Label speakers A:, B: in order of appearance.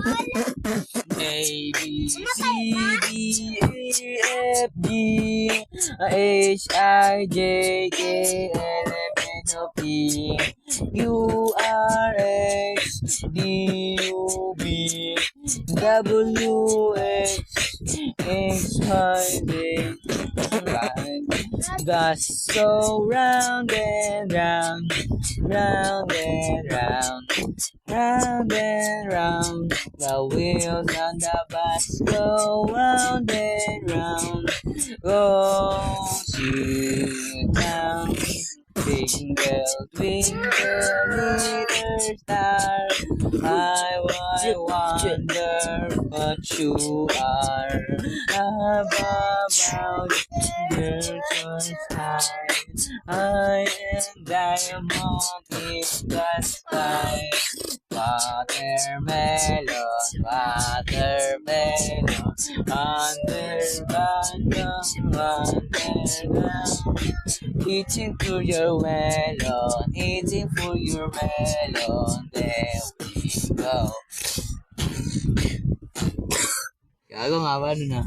A: A, B, C, D, E, F, G, H, I, J, K, L, M, N, O, P, Q, R, S, D, U, B, W, X, Y, Z. Right. Thus so round and round, round and round, round and round. The wheels on the bus go round and round, go to town. Twinkle, twinkle, little star, I wonder what you are. Above the sky, I am diamond in the sky. Watermelon, watermelon, underground. Eating through your melon, eating for your melon. There we go. Gago nga ba nun ah?